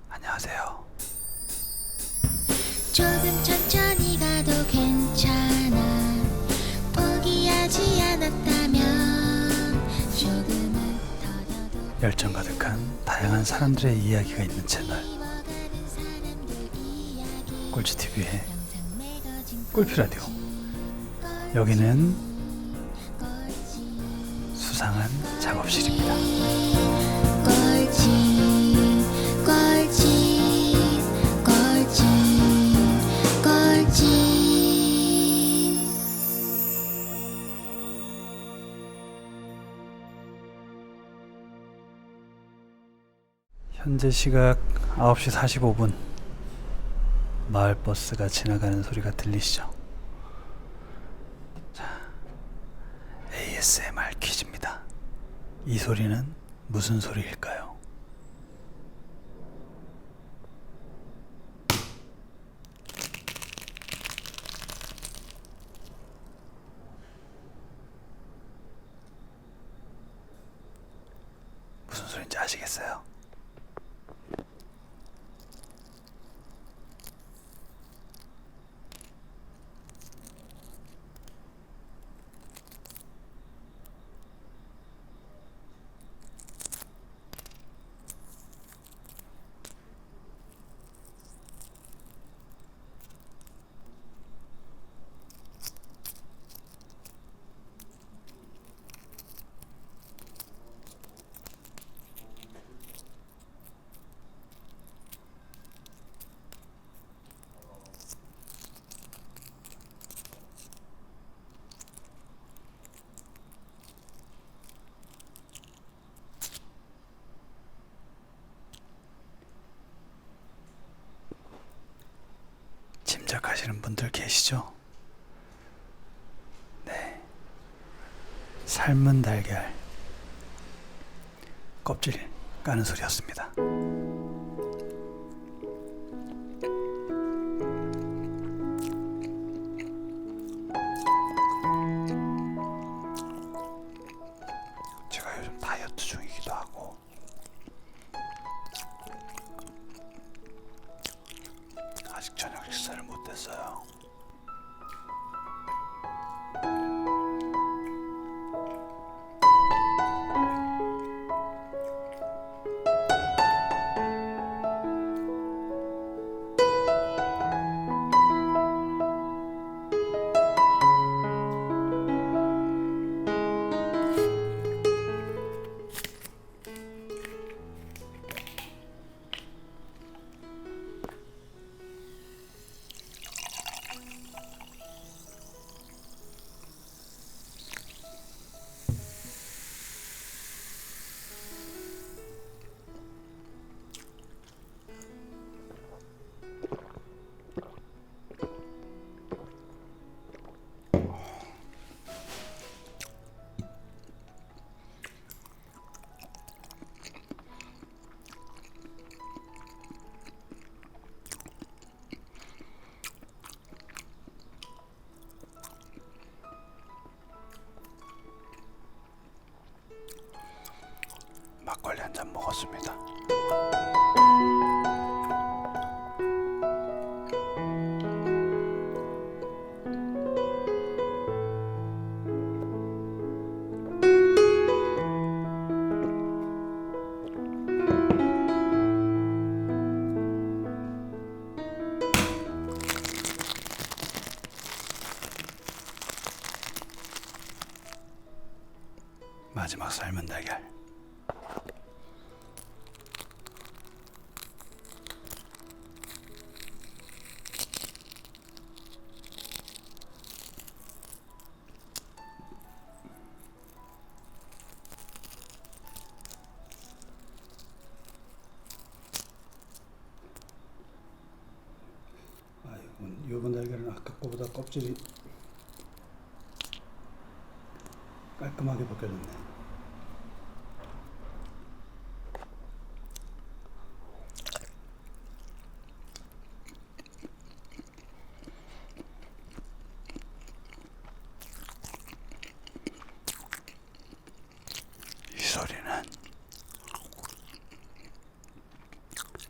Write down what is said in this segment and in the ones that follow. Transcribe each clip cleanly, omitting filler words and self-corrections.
안녕하세요. 조금 천천히 가도 괜찮아. 포기하지 않았다면 조금은 더뎌도 열정 가득한 다양한 사람들의 이야기가 있는 채널 미워가는 사람들 이야기 꼴찌TV의 영상 매거진 꼴피라디오. 꼴찌, 여기는 꼴찌, 수상한 작업실입니다. 꼴찌, 꼴찌, 꼴찌, 꼴찌. 현재 시각 9시 45분. 마을버스가 지나가는 소리가 들리시죠? 자, ASMR 퀴즈입니다. 이 소리는 무슨 소리일까요? 무슨 소리인지 아시겠어요? 짐작하시는 분들 계시죠? 네. 삶은 달걀 껍질 까는 소리였습니다. 제가 요즘 다이어트 중이기도 하고 아직 저녁 식사를 못했어요. 막걸리 한 잔 먹었습니다. 마지막 삶은 달걀. 이번 달걀은 아까 거보다 껍질이 깔끔하게 벗겨졌네. 이 소리는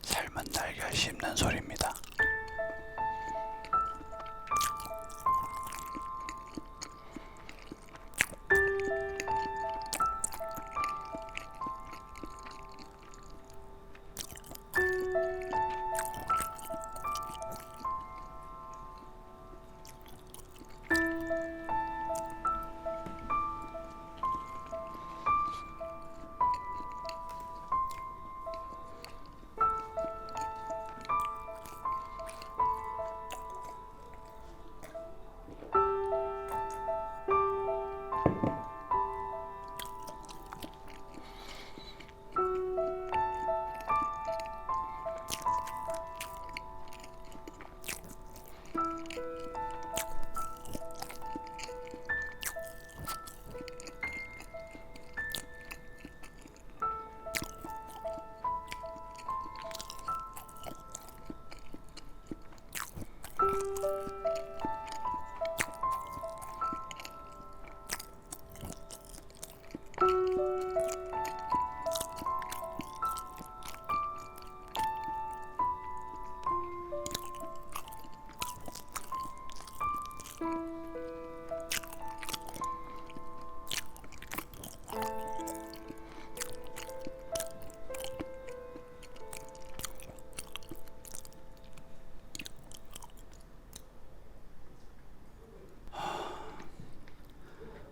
삶은 씹는 소리입니다.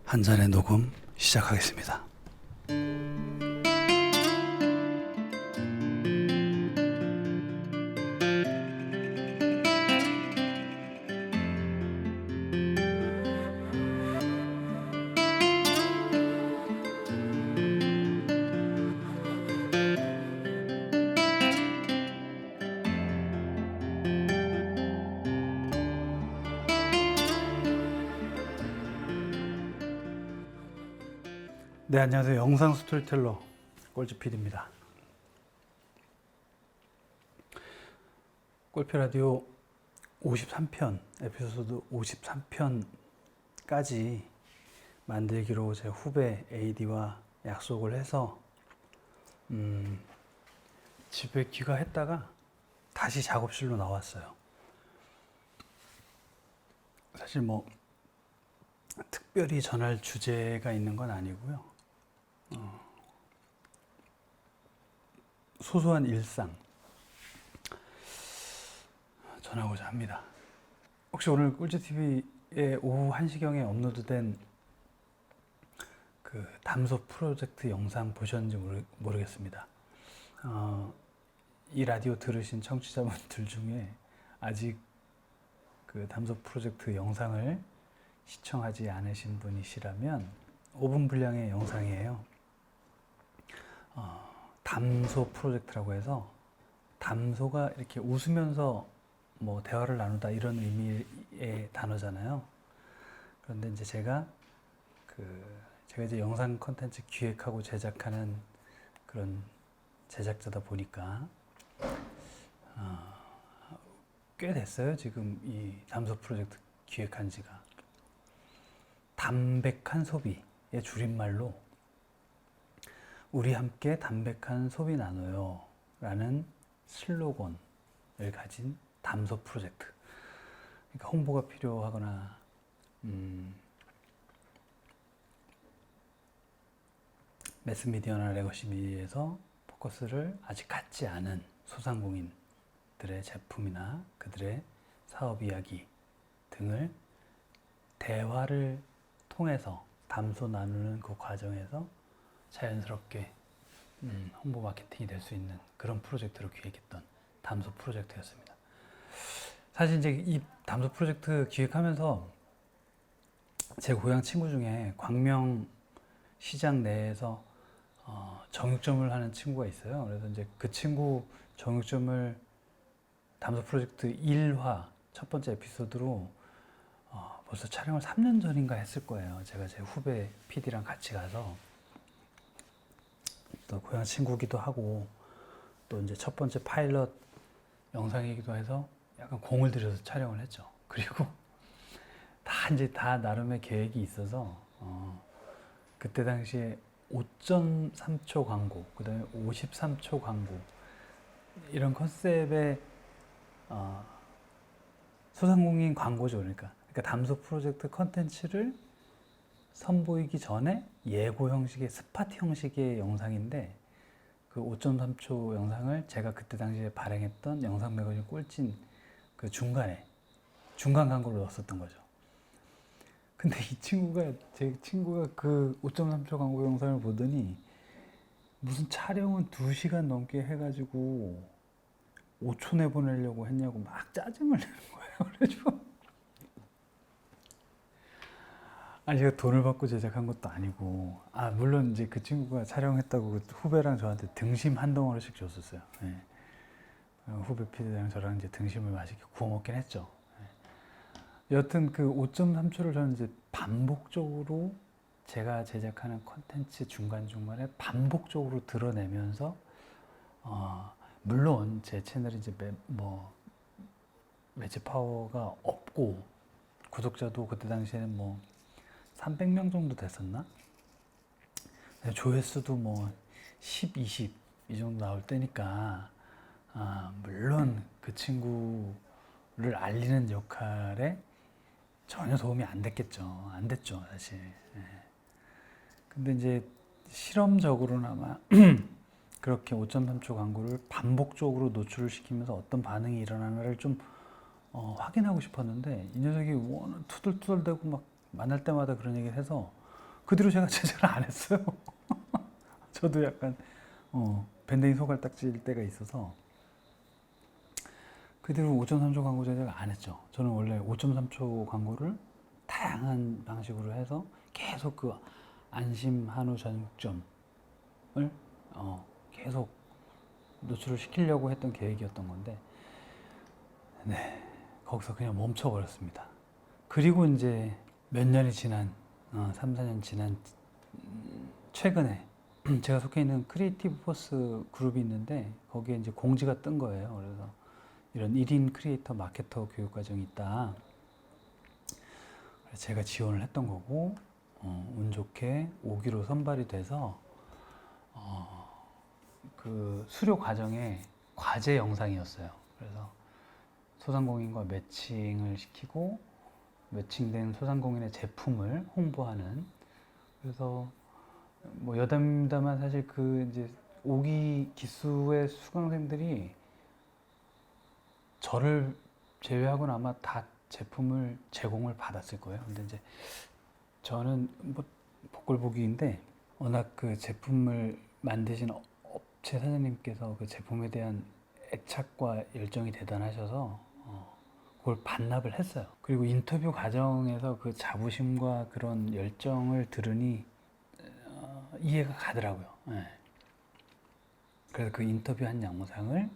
한 잔의 녹음 시작하겠습니다. 네, 안녕하세요. 영상 스토리텔러 꼴찌 PD입니다. 골프 라디오 53편, 에피소드 53편까지 만들기로 제 후배 AD와 약속을 해서 집에 귀가했다가 다시 작업실로 나왔어요. 사실 뭐 특별히 전할 주제가 있는 건 아니고요. 소소한 일상 전하고자 합니다. 혹시 오늘 꿀지TV에 오후 1시경에 업로드된 그 담소 프로젝트 영상 보셨는지 모르겠습니다. 이 라디오 들으신 청취자분들 중에 아직 그 담소 프로젝트 영상을 시청하지 않으신 분이시라면 5분 분량의 영상이에요. 담소 프로젝트라고 해서 담소가 이렇게 웃으면서 뭐 대화를 나누다 이런 의미의 단어잖아요. 그런데 이제 제가 이제 영상 콘텐츠 기획하고 제작하는 그런 제작자다 보니까 꽤 됐어요. 지금 이 담소 프로젝트 기획한 지가. 담백한 소비의 줄임말로 우리 함께 담백한 소비 나눠요 라는 슬로건을 가진 담소 프로젝트. 그러니까 홍보가 필요하거나 매스미디어나 레거시 미디어에서 포커스를 아직 갖지 않은 소상공인들의 제품이나 그들의 사업 이야기 등을 대화를 통해서 담소 나누는 그 과정에서 자연스럽게 홍보 마케팅이 될 수 있는 그런 프로젝트로 기획했던 담소 프로젝트였습니다. 사실 이제 이 담소 프로젝트 기획하면서 제 고향 친구 중에 광명 시장 내에서 정육점을 하는 친구가 있어요. 그래서 이제 그 친구 정육점을 담소 프로젝트 1화 첫 번째 에피소드로 벌써 촬영을 3년 전인가 했을 거예요. 제가 제 후배 PD랑 같이 가서 또 고향 친구기도 하고 또 이제 첫 번째 파일럿 영상이기도 해서 약간 공을 들여서 촬영을 했죠. 그리고 다 나름의 계획이 있어서 그때 당시에 5.3초 광고, 그 다음에 53초 광고 이런 컨셉의 소상공인 광고죠. 그러니까 담소 프로젝트 컨텐츠를 선보이기 전에 예고 형식의 스팟 형식의 영상인데 그 5.3초 영상을 제가 그때 당시에 발행했던 영상 매거진 꼴찌 그 중간 광고를 넣었었던 거죠. 근데 제 친구가 그 5.3초 광고 영상을 보더니 무슨 촬영은 2시간 넘게 해가지고 5초 내보내려고 했냐고 막 짜증을 내는 거예요. 그래가지고 아니 제가 돈을 받고 제작한 것도 아니고 물론 이제 그 친구가 촬영했다고 그 후배랑 저한테 등심 한 덩어리씩 줬었어요. 예. 후배 PD랑 저랑 이제 등심을 맛있게 구워 먹긴 했죠. 예. 여튼 그 5.3초를 저는 이제 반복적으로 제가 제작하는 콘텐츠 중간중간에 반복적으로 드러내면서 물론 제 채널이 이제 매체 파워가 없고 구독자도 그때 당시에는 뭐 300명 정도 됐었나? 조회수도 뭐 10, 20 이 정도 나올 때니까 물론 그 친구를 알리는 역할에 전혀 도움이 안 됐겠죠. 안 됐죠, 사실. 예. 근데 이제 실험적으로나마 그렇게 5.3초 광고를 반복적으로 노출을 시키면서 어떤 반응이 일어나나를 좀 확인하고 싶었는데 이 녀석이 워낙 투덜투덜대고 막 만날 때마다 그런 얘기를 해서 그 뒤로 제가 제작을 안 했어요. 저도 약간 밴댕이 소갈딱질 때가 있어서 그 뒤로 5.3초 광고 제작을 안 했죠. 저는 원래 5.3초 광고를 다양한 방식으로 해서 계속 그 안심 한우 전국점을 계속 노출을 시키려고 했던 계획이었던 건데 네, 거기서 그냥 멈춰버렸습니다. 그리고 이제 몇 년이 지난 3, 4년 지난 최근에 제가 속해 있는 크리에이티브 포스 그룹이 있는데 거기에 이제 공지가 뜬 거예요. 그래서 이런 1인 크리에이터 마케터 교육 과정이 있다. 그래서 제가 지원을 했던 거고 운 좋게 5기로 선발이 돼서 그 수료 과정의 과제 영상이었어요. 그래서 소상공인과 매칭을 시키고 매칭된 소상공인의 제품을 홍보하는 그래서 뭐 여담입니다만 사실 그 이제 5기 기수의 수강생들이 저를 제외하고는 아마 다 제품을 제공을 받았을 거예요. 근데 이제 저는 뭐 복골복이인데 워낙 그 제품을 만드신 업체 사장님께서 그 제품에 대한 애착과 열정이 대단하셔서 그걸 반납을 했어요. 그리고 인터뷰 과정에서 그 자부심과 그런 열정을 들으니 이해가 가더라고요. 네. 그래서 그 인터뷰한 영상을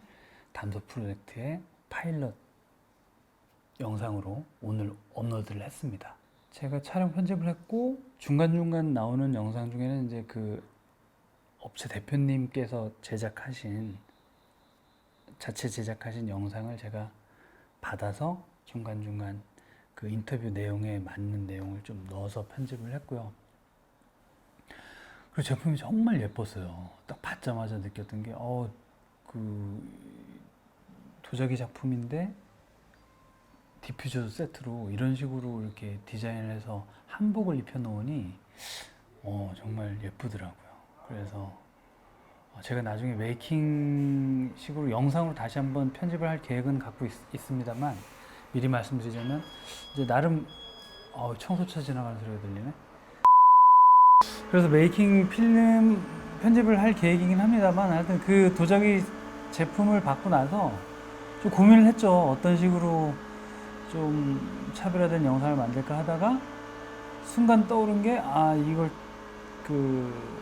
담소 프로젝트의 파일럿 영상으로 오늘 업로드를 했습니다. 제가 촬영 편집을 했고 중간중간 나오는 영상 중에는 이제 그 업체 대표님께서 자체 제작하신 영상을 제가 받아서 중간중간 그 인터뷰 내용에 맞는 내용을 좀 넣어서 편집을 했고요. 그리고 제품이 정말 예뻤어요. 딱 받자마자 느꼈던 게, 그 도자기 작품인데 디퓨저 세트로 이런 식으로 이렇게 디자인을 해서 한복을 입혀 놓으니 정말 예쁘더라고요. 그래서 제가 나중에 메이킹식으로 영상으로 다시 한번 편집을 할 계획은 갖고 있습니다만 미리 말씀드리자면 이제 나름 청소차 지나가는 소리가 들리네. 그래서 메이킹 필름 편집을 할 계획이긴 합니다만 하여튼 그 도자기 제품을 받고 나서 좀 고민을 했죠. 어떤 식으로 좀 차별화된 영상을 만들까 하다가 순간 떠오른 게 이걸 그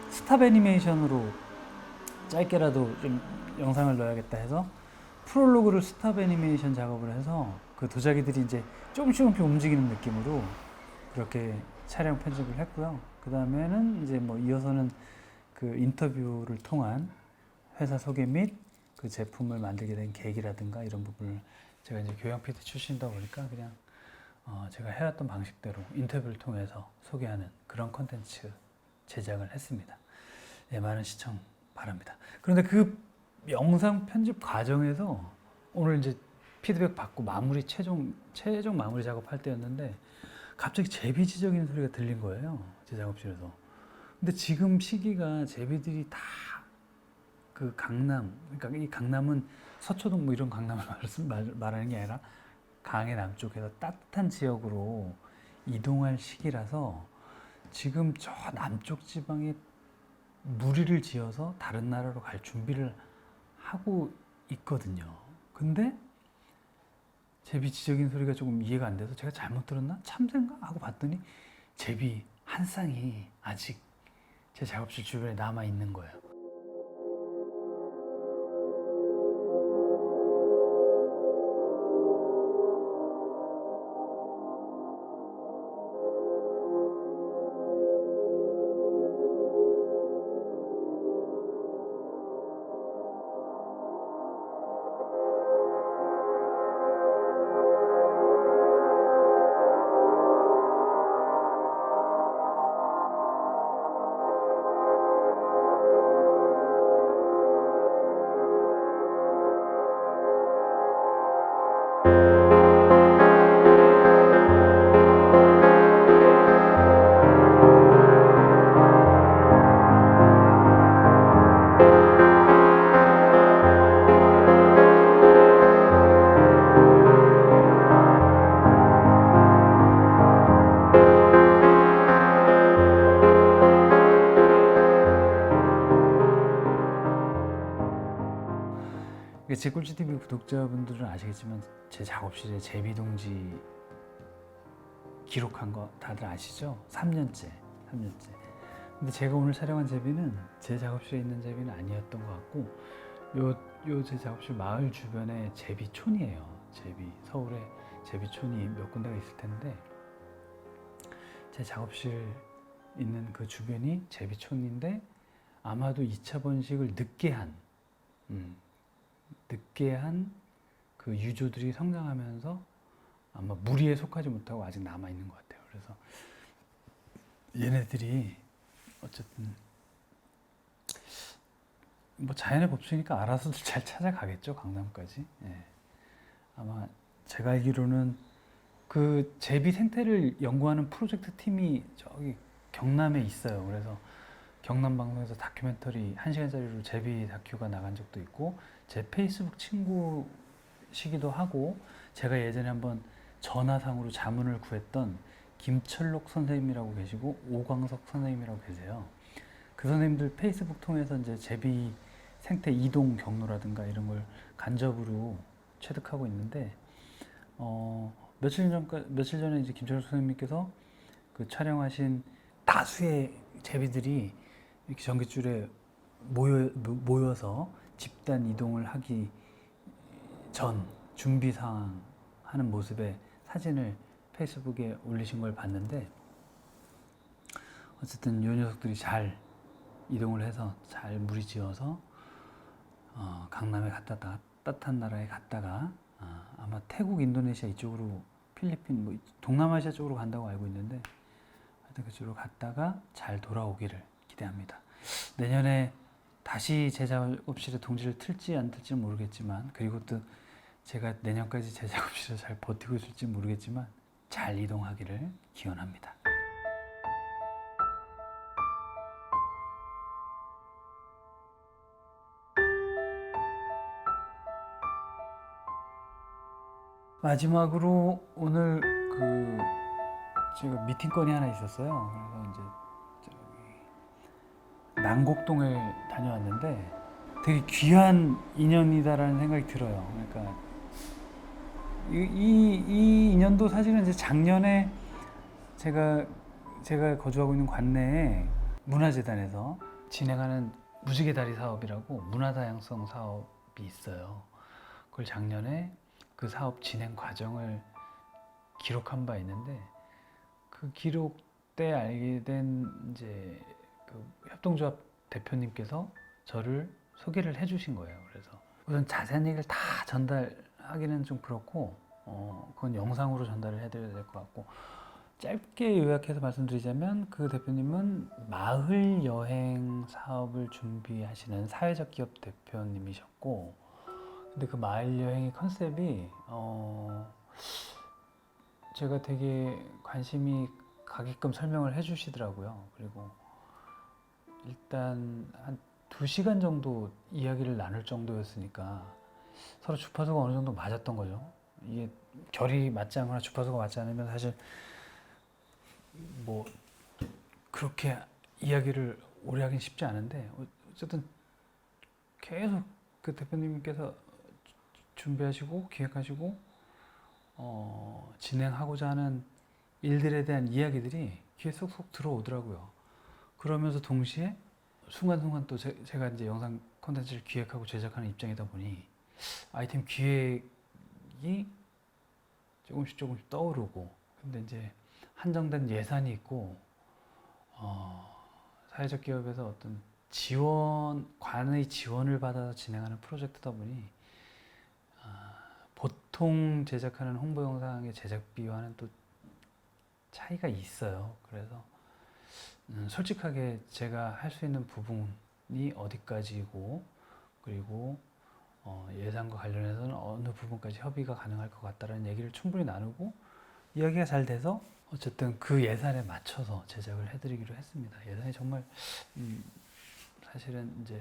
스탑 애니메이션으로 짧게라도 좀 영상을 넣어야겠다 해서 프롤로그를 스탑 애니메이션 작업을 해서 그 도자기들이 이제 조금씩 움직이는 느낌으로 그렇게 촬영 편집을 했고요. 그 다음에는 이제 뭐 이어서는 그 인터뷰를 통한 회사 소개 및 그 제품을 만들게 된 계기라든가 이런 부분을 제가 이제 교양 PD 출신이다 보니까 그냥 제가 해왔던 방식대로 인터뷰를 통해서 소개하는 그런 콘텐츠 제작을 했습니다. 네, 많은 시청 바랍니다. 그런데 그 영상 편집 과정에서 오늘 이제 피드백 받고 최종 마무리 작업할 때였는데 갑자기 제비 지저귀는 소리가 들린 거예요, 제 작업실에서. 근데 지금 시기가 제비들이 다 그 강남, 그러니까 이 강남은 서초동 뭐 이런 강남을 말하는 게 아니라 강의 남쪽에서 따뜻한 지역으로 이동할 시기라서 지금 저 남쪽 지방에 무리를 지어서 다른 나라로 갈 준비를 하고 있거든요. 근데 제비 지저귀는 소리가 조금 이해가 안 돼서 제가 잘못 들었나? 참새인가? 하고 봤더니 제비 한 쌍이 아직 제 작업실 주변에 남아 있는 거예요. 제 꿀찌TV 구독자분들은 아시겠지만 제 작업실에 제비동지 기록한 거 다들 아시죠? 3년째. 근데 제가 오늘 촬영한 제비는 제 작업실에 있는 제비는 아니었던 것 같고 요 제 작업실 마을 주변에 제비촌이에요. 서울에 제비촌이 몇 군데가 있을 텐데 제 작업실 있는 그 주변이 제비촌인데 아마도 2차 번식을 늦게 한 그 유조들이 성장하면서 아마 무리에 속하지 못하고 아직 남아 있는 것 같아요. 그래서 얘네들이 어쨌든 뭐 자연의 법칙이니까 알아서 잘 찾아가겠죠, 강남까지. 예. 아마 제가 알기로는 그 제비 생태를 연구하는 프로젝트 팀이 저기 경남에 있어요. 그래서 경남 방송에서 다큐멘터리 1시간짜리로 제비 다큐가 나간 적도 있고 제 페이스북 친구시기도 하고 제가 예전에 한번 전화상으로 자문을 구했던 김철록 선생님이라고 계시고 오광석 선생님이라고 계세요. 그 선생님들 페이스북 통해서 이제 제비 생태 이동 경로라든가 이런 걸 간접으로 체득하고 있는데 며칠 전에 이제 김철록 선생님께서 그 촬영하신 다수의 제비들이 이렇게 전깃줄에 모여서 집단 이동을 하기 전 준비 상황 하는 모습의 사진을 페이스북에 올리신 걸 봤는데 어쨌든 이 녀석들이 잘 이동을 해서 잘 무리지어서 강남에 갔다가 따뜻한 나라에 갔다가 아마 태국, 인도네시아 이쪽으로 필리핀, 뭐 동남아시아 쪽으로 간다고 알고 있는데 하여튼 그쪽으로 갔다가 잘 돌아오기를 기대합니다. 내년에 다시 제 작업실에 동지를 틀지 안 틀지는 모르겠지만 그리고 또 제가 내년까지 제 작업실에서 잘 버티고 있을지 모르겠지만 잘 이동하기를 기원합니다. 마지막으로 오늘 제가 미팅 건이 하나 있었어요. 그래서 이제 난곡동에 다녀왔는데 되게 귀한 인연이다라는 생각이 들어요. 그러니까 이 인연도 사실은 이제 작년에 제가 거주하고 있는 관내에 문화재단에서 진행하는 무지개 다리 사업이라고 문화다양성 사업이 있어요. 그걸 작년에 그 사업 진행 과정을 기록한 바 있는데 그 기록 때 알게 된 이제 그 협동조합 대표님께서 저를 소개를 해주신 거예요. 그래서 우선 자세한 얘기를 다 전달하기는 좀 그렇고 그건 영상으로 전달을 해드려야 될 것 같고 짧게 요약해서 말씀드리자면 그 대표님은 마을 여행 사업을 준비하시는 사회적 기업 대표님이셨고, 근데 그 마을 여행의 컨셉이 제가 되게 관심이 가게끔 설명을 해주시더라고요. 그리고 일단 한 2시간 정도 이야기를 나눌 정도였으니까 서로 주파수가 어느 정도 맞았던 거죠. 이게 결이 맞지 않거나 주파수가 맞지 않으면 사실 뭐 그렇게 이야기를 오래 하긴 쉽지 않은데, 어쨌든 계속 그 대표님께서 준비하시고 기획하시고 진행하고자 하는 일들에 대한 이야기들이 귀에 쏙쏙 들어오더라고요. 그러면서 동시에 순간순간 또 제가 이제 영상 콘텐츠를 기획하고 제작하는 입장이다 보니 아이템 기획이 조금씩 떠오르고, 근데 이제 한정된 예산이 있고 사회적 기업에서 어떤 관의 지원을 받아서 진행하는 프로젝트다 보니 보통 제작하는 홍보 영상의 제작비와는 또 차이가 있어요. 그래서 솔직하게 제가 할 수 있는 부분이 어디까지고, 그리고 예산과 관련해서는 어느 부분까지 협의가 가능할 것 같다라는 얘기를 충분히 나누고 이야기가 잘 돼서 어쨌든 그 예산에 맞춰서 제작을 해드리기로 했습니다. 예산이 정말 사실은 이제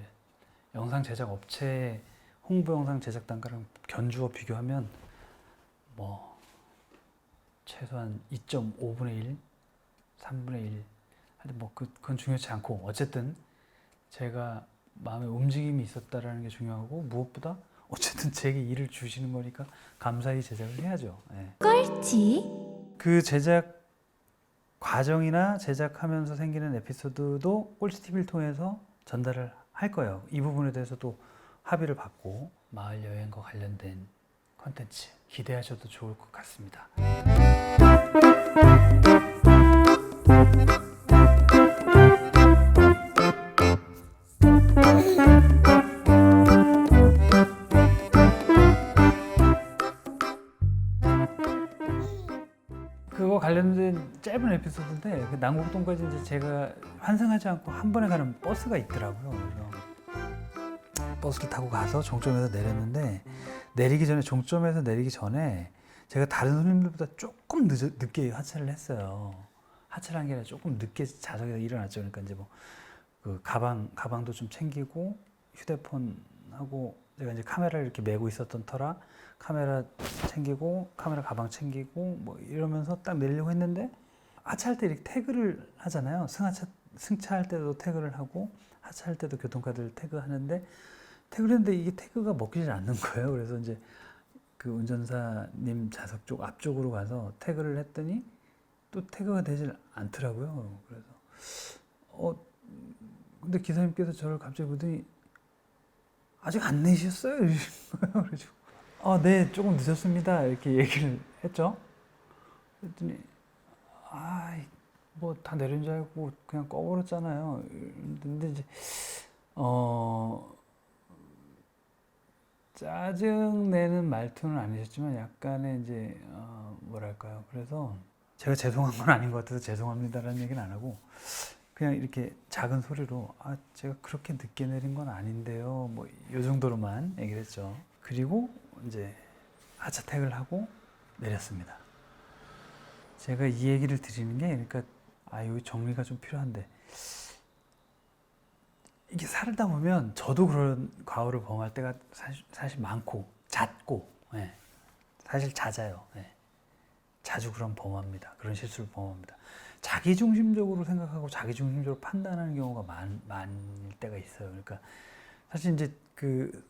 영상 제작 업체 홍보 영상 제작 단가랑 견주어 비교하면 뭐 최소한 2.5분의 1, 3분의 1, 하여튼 뭐 그건 중요치 않고, 어쨌든 제가 마음에 움직임이 있었다라는 게 중요하고, 무엇보다 어쨌든 제게 일을 주시는 거니까 감사히 제작을 해야죠. 예. 꼴찌 그 제작 과정이나 제작하면서 생기는 에피소드도 꼴찌TV를 통해서 전달을 할 거예요. 이 부분에 대해서도 합의를 받고 마을 여행과 관련된 컨텐츠 기대하셔도 좋을 것 같습니다. 그거 관련된 짧은 에피소드인데, 그 남곡동까지 이제 제가 환승하지 않고 한 번에 가는 버스가 있더라고요. 그래서 버스를 타고 가서 종점에서 내렸는데, 종점에서 내리기 전에 제가 다른 손님들보다 조금 늦게 하차를 했어요. 하차를 한 게 아니라 조금 늦게 좌석에서 일어났죠. 그러니까 이제 뭐 그 가방도 좀 챙기고, 휴대폰하고 제가 이제 카메라를 이렇게 메고 있었던 터라 카메라 챙기고, 카메라 가방 챙기고 뭐 이러면서 딱 내리려고 했는데, 하차할 때 이렇게 태그를 하잖아요. 승차할 때도 태그를 하고 하차할 때도 교통카드를 태그하는데, 태그를 했는데 이게 태그가 먹히질 않는 거예요. 그래서 이제 그 운전사님 좌석 쪽 앞쪽으로 가서 태그를 했더니 또 태그가 되질 않더라고요. 그래서 근데 기사님께서 저를 갑자기 보더니 아직 안 내셨어요? 이러시는 거예요. 그래서 네, 조금 늦었습니다. 이렇게 얘기를 했죠. 그랬더니 뭐 다 내린 줄 알고 그냥 꺼버렸잖아요. 근데 이제 짜증 내는 말투는 아니셨지만 약간의 이제 뭐랄까요. 그래서 제가 죄송한 건 아닌 것 같아서 죄송합니다라는 얘기는 안 하고, 그냥 이렇게 작은 소리로 제가 그렇게 늦게 내린 건 아닌데요, 뭐 이 정도로만 얘기를 했죠. 그리고 이제 하차 태그를 하고 내렸습니다. 제가 이 얘기를 드리는 게, 그러니까 여기 정리가 좀 필요한데, 이게 살다 보면 저도 그런 과오를 범할 때가 사실 많고 잦고, 예. 사실 잦아요. 예. 자주 그런 실수를 범합니다. 자기중심적으로 생각하고 자기중심적으로 판단하는 경우가 많을 때가 있어요. 그러니까 사실 이제 그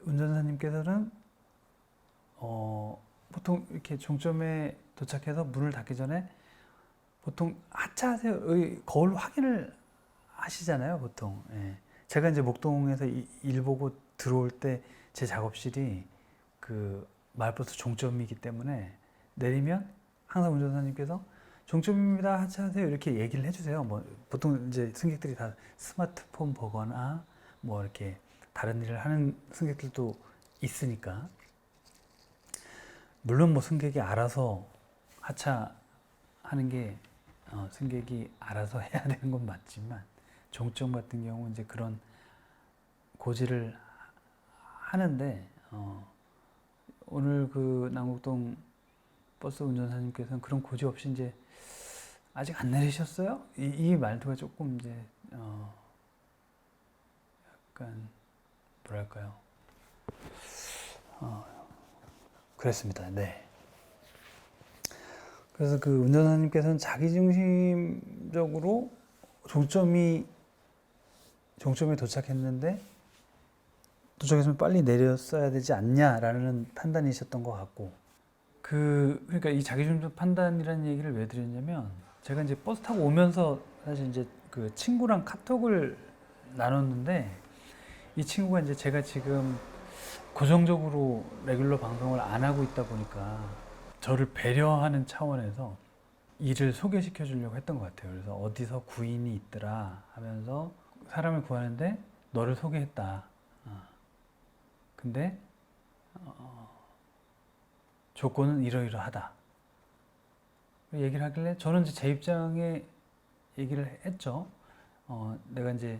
운전사님께서는 보통 이렇게 종점에 도착해서 문을 닫기 전에 보통 하차하세요, 거울 확인을 하시잖아요, 보통. 예. 제가 이제 목동에서 일 보고 들어올 때 제 작업실이 그 마을버스 종점이기 때문에 내리면 항상 운전사님께서 종점입니다, 하차하세요, 이렇게 얘기를 해주세요. 뭐 보통 이제 승객들이 다 스마트폰 보거나 뭐 이렇게 다른 일을 하는 승객들도 있으니까, 물론 뭐 승객이 알아서 하차 하는 게 승객이 알아서 해야 되는 건 맞지만 종점 같은 경우 이제 그런 고지를 하는데 오늘 그 남곡동 버스 운전사님께서는 그런 고지 없이 이제 아직 안 내리셨어요? 이 말투가 조금 이제 약간 뭐랄까요? 그랬습니다. 네. 그래서 그 운전사님께서는 자기중심적으로 종점에 도착했는데 도착했으면 빨리 내렸어야 되지 않냐라는 판단이셨던 것 같고 그러니까 이 자기중심 판단이라는 얘기를 왜 드렸냐면 제가 이제 버스 타고 오면서 사실 이제 그 친구랑 카톡을 나눴는데 이 친구가 이제 제가 지금 고정적으로 레귤러 방송을 안 하고 있다 보니까 저를 배려하는 차원에서 일을 소개시켜 주려고 했던 것 같아요. 그래서 어디서 구인이 있더라 하면서 사람을 구하는데 너를 소개했다. 근데 조건은 이러이러하다. 얘기를 하길래 저는 이제 제 입장에 얘기를 했죠. 내가 이제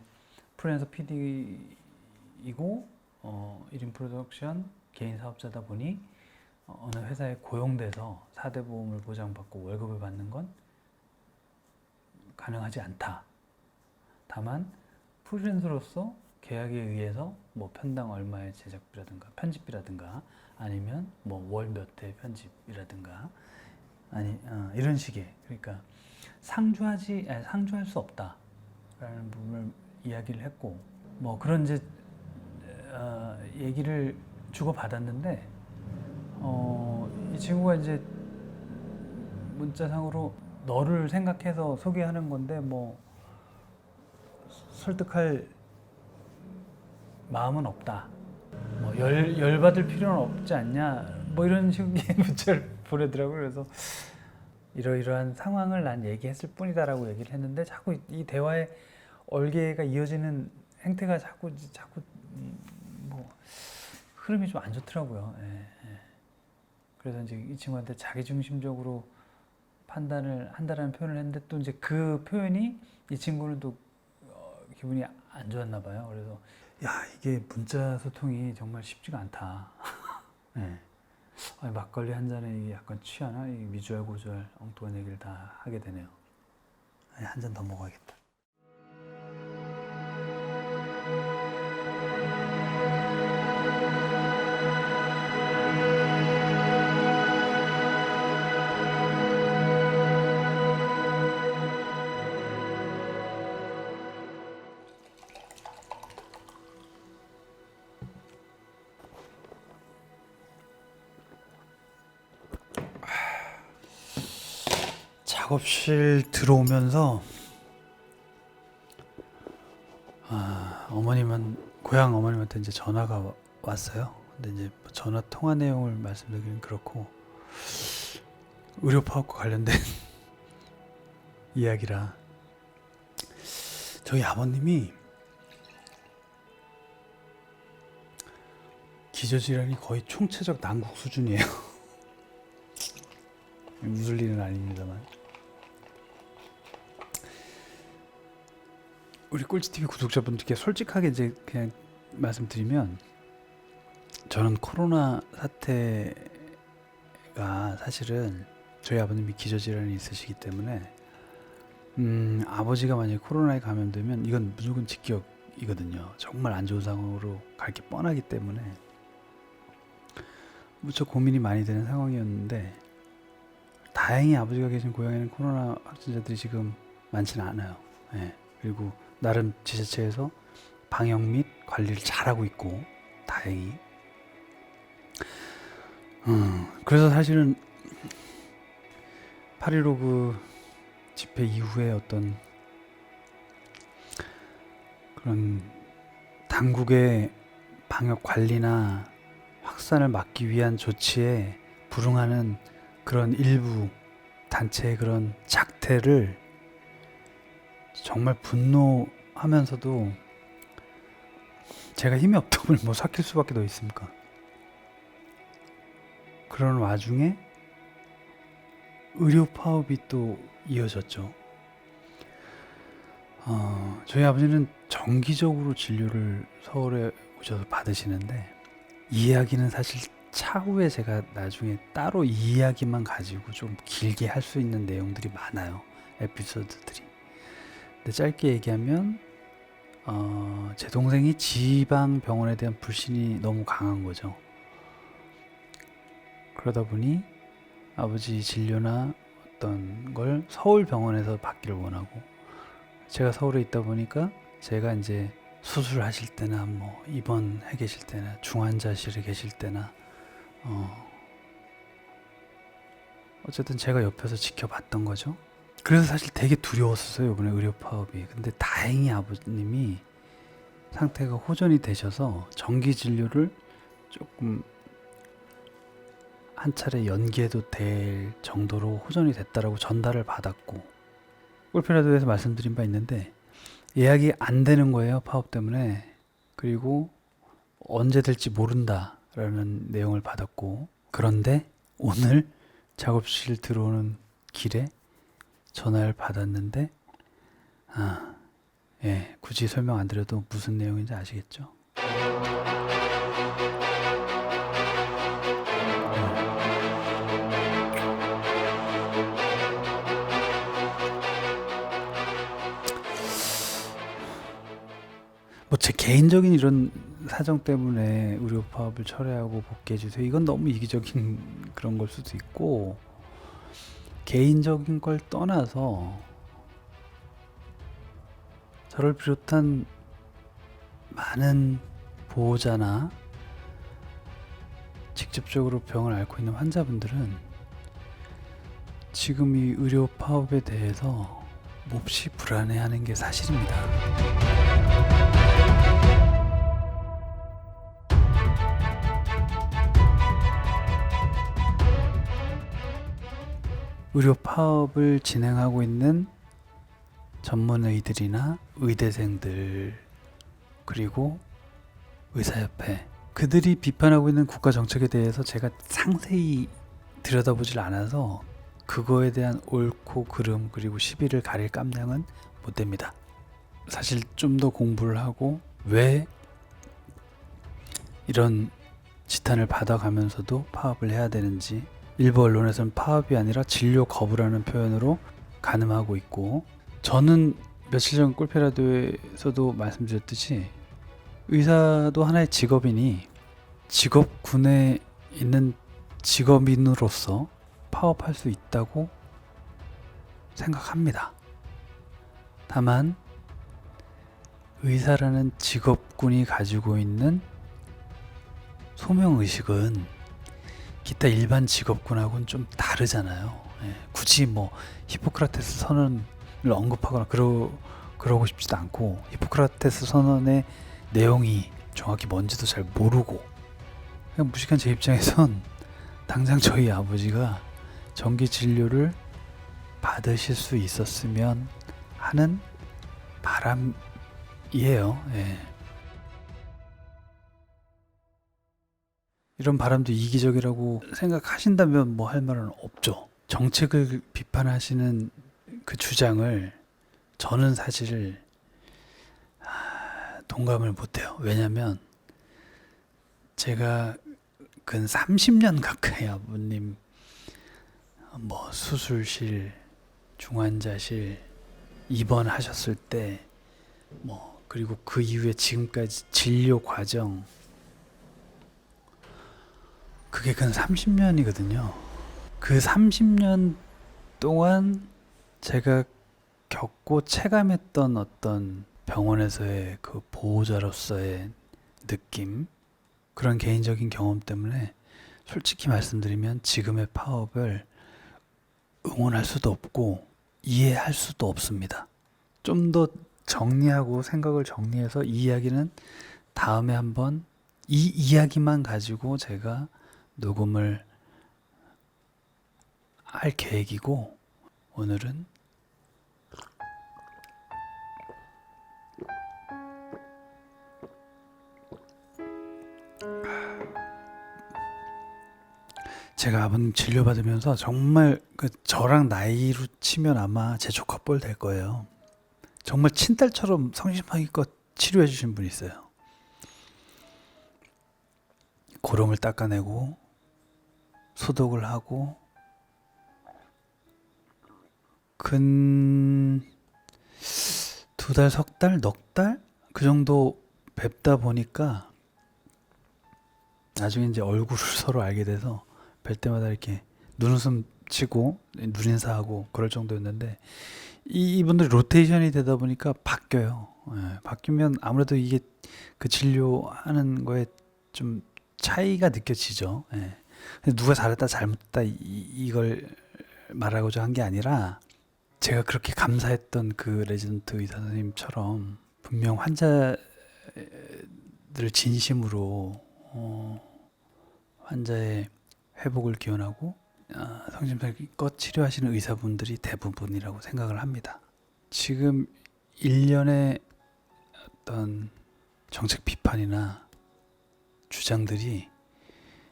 프리랜서 PD이고 1인 프로덕션 개인 사업자다 보니 어느 회사에 고용돼서 4대 보험을 보장받고 월급을 받는 건 가능하지 않다. 다만 프리랜서로서 계약에 의해서 뭐 편당 얼마의 제작비라든가 편집비라든가 아니면 뭐 월 몇 회 편집이라든가 아니 이런 식의 그러니까 상주할 수 없다라는 부분을 이야기를 했고 뭐 그런 이제 얘기를 주고 받았는데 이 친구가 이제 문자상으로 너를 생각해서 소개하는 건데 뭐 설득할 마음은 없다. 뭐 열받을 필요는 없지 않냐. 뭐 이런 식의 문자를 보내더라고요. 그래서 이러이러한 상황을 난 얘기했을 뿐이다라고 얘기를 했는데 자꾸 이 대화의 얼개가 이어지는 행태가 자꾸 뭐 흐름이 좀 안 좋더라고요. 예. 그래서 이제 이 친구한테 자기중심적으로 판단을 한다라는 표현을 했는데 또 이제 그 표현이 이 친구는 또 기분이 안 좋았나 봐요. 그래서 야 이게 문자 소통이 정말 쉽지가 않다. 네. 아니, 막걸리 한 잔에 이게 약간 취하나? 이 미주알 고주알 엉뚱한 얘기를 다 하게 되네요. 한 잔 더 먹어야겠다. 작업실 들어오면서 고향 어머님한테 이제 전화가 왔어요. 근데 이제 전화 통화 내용을 말씀드리긴 그렇고 의료파업과 관련된 이야기라 저희 아버님이 기저질환이 거의 총체적 난국 수준이에요. 웃을 일은 아닙니다만 우리 꼴찌TV 구독자분들께 솔직하게 이제 그냥 말씀드리면 저는 코로나 사태가 사실은 저희 아버님이 기저질환이 있으시기 때문에 아버지가 만약에 코로나에 감염되면 이건 무조건 직격이거든요. 정말 안 좋은 상황으로 갈 게 뻔하기 때문에 무척 고민이 많이 되는 상황이었는데 다행히 아버지가 계신 고향에는 코로나 확진자들이 지금 많지는 않아요. 네. 그리고 나름 지자체에서 방역 및 관리를 잘하고 있고 다행히 그래서 사실은 8.15 그 집회 이후에 어떤 그런 당국의 방역 관리나 확산을 막기 위한 조치에 불응하는 그런 일부 단체의 그런 작태를 정말 분노하면서도 제가 힘이 없다면 뭐 삭힐 수밖에 더 있습니까? 그런 와중에 의료 파업이 또 이어졌죠. 저희 아버지는 정기적으로 진료를 서울에 오셔서 받으시는데, 이 이야기는 사실 차후에 제가 나중에 따로 이 이야기만 가지고 좀 길게 할 수 있는 내용들이 많아요. 에피소드들이. 근데 짧게 얘기하면 제 동생이 지방 병원에 대한 불신이 너무 강한 거죠. 그러다 보니 아버지 진료나 어떤 걸 서울 병원에서 받기를 원하고, 제가 서울에 있다 보니까 제가 이제 수술하실 때나 뭐 입원해 계실 때나 중환자실에 계실 때나 어쨌든 제가 옆에서 지켜봤던 거죠. 그래서 사실 되게 두려웠었어요, 이번에 의료 파업이. 근데 다행히 아버님이 상태가 호전이 되셔서 정기 진료를 조금 한 차례 연기해도 될 정도로 호전이 됐다라고 전달을 받았고, 골프라도에서 말씀드린 바 있는데 예약이 안 되는 거예요, 파업 때문에. 그리고 언제 될지 모른다라는 내용을 받았고, 그런데 오늘 작업실 들어오는 길에 전화를 받았는데, 예, 굳이 설명 안 드려도 무슨 내용인지 아시겠죠? 뭐 제 개인적인 이런 사정 때문에 의료 파업을 철회하고 복귀해 주세요, 이건 너무 이기적인 그런 걸 수도 있고, 개인적인 걸 떠나서 저를 비롯한 많은 보호자나 직접적으로 병을 앓고 있는 환자분들은 지금 이 의료 파업에 대해서 몹시 불안해하는 게 사실입니다. 의료 파업을 진행하고 있는 전문의들이나 의대생들, 그리고 의사협회, 그들이 비판하고 있는 국가 정책에 대해서 제가 상세히 들여다보질 않아서 그거에 대한 옳고 그름 그리고 시비를 가릴 깜냥은 못 됩니다. 사실 좀 더 공부를 하고 왜 이런 지탄을 받아가면서도 파업을 해야 되는지, 일부 언론에서는 파업이 아니라 진료 거부라는 표현으로 가늠하고 있고, 저는 며칠 전 꿀페라도에서도 말씀드렸듯이 의사도 하나의 직업이니 직업군에 있는 직업인으로서 파업할 수 있다고 생각합니다. 다만 의사라는 직업군이 가지고 있는 소명의식은 기타 일반 직업군하고는 좀 다르잖아요. 예, 굳이 뭐 히포크라테스 선언을 언급하거나 그러고 싶지도 않고, 히포크라테스 선언의 내용이 정확히 뭔지도 잘 모르고, 그냥 무식한 제 입장에선 당장 저희 아버지가 정기 진료를 받으실 수 있었으면 하는 바람이에요. 예. 이런 바람도 이기적이라고 생각하신다면 뭐 할 말은 없죠. 정책을 비판하시는 그 주장을 저는 사실 동감을 못해요. 왜냐면 제가 근 30년 가까이 아버님 뭐 수술실, 중환자실 입원하셨을 때, 뭐 그리고 그 이후에 지금까지 진료 과정, 그게 근 30년이거든요. 그 30년 동안 제가 겪고 체감했던 어떤 병원에서의 그 보호자로서의 느낌, 그런 개인적인 경험 때문에 솔직히 말씀드리면 지금의 파업을 응원할 수도 없고 이해할 수도 없습니다. 좀 더 정리하고 생각을 정리해서 이 이야기는 다음에 한번 이 이야기만 가지고 제가 녹음을 할 계획이고, 오늘은 제가 아버님 진료받으면서 정말 저랑 나이로 치면 아마 제 조카뻘 될 거예요. 정말 친딸처럼 성심성의껏 치료해 주신 분이 있어요. 고름을 닦아내고 소독을 하고 근 2달, 3달, 넉 달? 그 정도 뵙다 보니까 나중에 이제 얼굴을 서로 알게 돼서 뵐 때마다 이렇게 눈웃음 치고 눈인사하고 그럴 정도였는데 이분들이 로테이션이 되다 보니까 바뀌어요. 예, 바뀌면 아무래도 이게 그 진료하는 거에 좀 차이가 느껴지죠. 예. 근데 누가 잘했다 잘못했다 이걸 말하고자 한 게 아니라 제가 그렇게 감사했던 그 레지던트 의사 선생님처럼 분명 환자들을 진심으로 환자의 회복을 기원하고 성심성의껏 치료하시는 의사분들이 대부분이라고 생각을 합니다. 지금 일련의 어떤 정책 비판이나 주장들이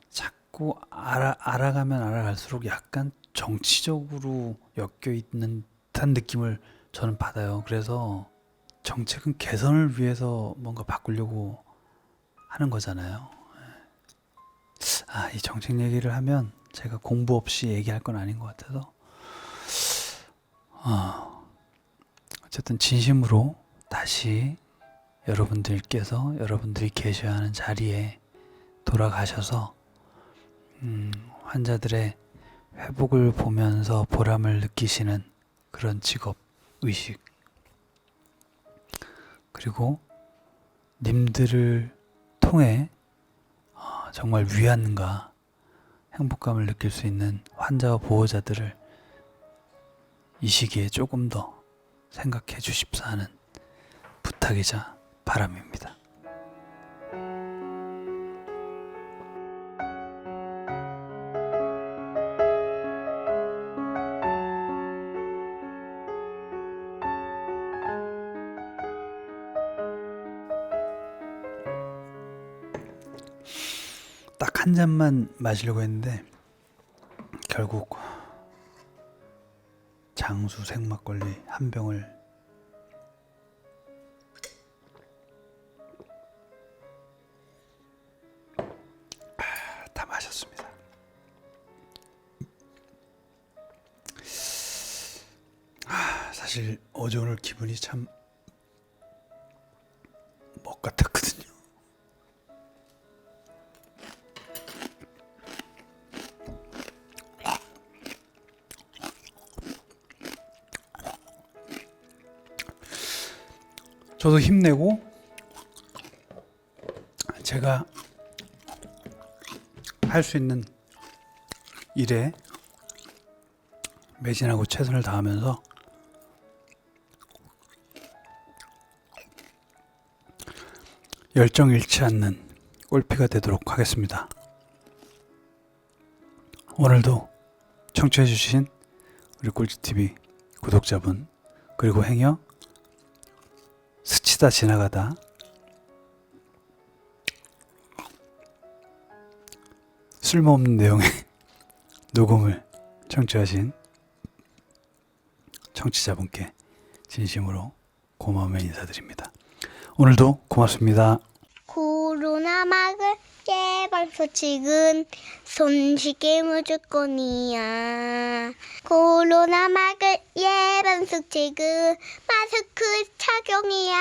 자꾸 알아가면 알아갈수록 약간 정치적으로 엮여 있는 듯한 느낌을 저는 받아요. 그래서 정책은 개선을 위해서 뭔가 바꾸려고 하는 거잖아요. 이 정책 얘기를 하면 제가 공부 없이 얘기할 건 아닌 것 같아서 어쨌든 진심으로 다시 여러분들이 계셔야 하는 자리에 돌아가셔서 환자들의 회복을 보면서 보람을 느끼시는 그런 직업 의식, 그리고 님들을 통해 정말 위안과 행복감을 느낄 수 있는 환자와 보호자들을 이 시기에 조금 더 생각해 주십사 하는 부탁이자 바람입니다. 딱 한 잔만 마시려고 했는데 결국 장수 생막걸리 한 병을 다 마셨습니다. 사실 어제 오늘 기분이 참 먹 같았거든요. 저도 힘내고 제가 할 수 있는 일에 매진하고 최선을 다하면서 열정 잃지 않는 꼴피가 되도록 하겠습니다. 오늘도 청취해주신 우리 꼴찌TV 구독자분, 그리고 행여 스치다 지나가다 쓸모없는 내용의 녹음을 청취하신 청취자분께 진심으로 고마움을 인사드립니다. 오늘도 고맙습니다. 코로나 막을 예방 수칙은 손쉽게 무조건이야. 코로나 막을 예방 수칙은 마스크 착용이야.